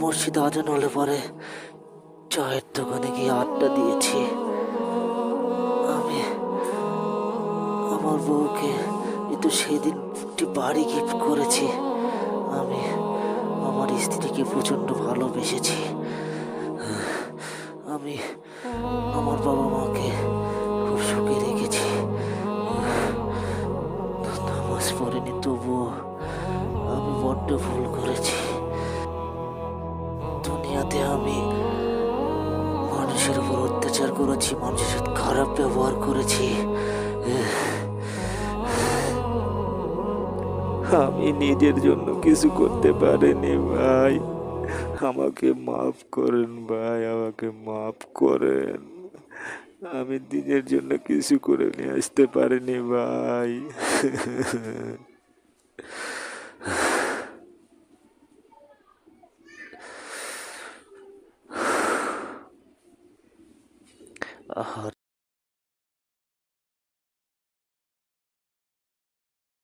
মসজিদে আজান হলে পরে চায়ের দোকানে গিয়ে আড্ডা দিয়েছি। আমি আমার বউকে একটু সেদিন একটি বাড়ি গিফট করেছি। আমি আমার স্ত্রীকে প্রচণ্ড ভালোবেসেছি। আমি আমার বাবা মাকে খুব সুখে রেখেছি। নামাজ পড়িনি, তবুও আমি বড্ড ভুল করেছি। দুনিয়াতে আমি মানুষের উপর অত্যাচার করেছি, মানুষের সাথে খারাপ ব্যবহার করেছি। আমি নিজের জন্য কিছু করতে পারিনি ভাই। আমাকে মাফ করেন ভাই, আমাকে মাফ করেন। আমি নিজের জন্য কিছু করে নিয়ে আসতে পারিনি ভাই। আর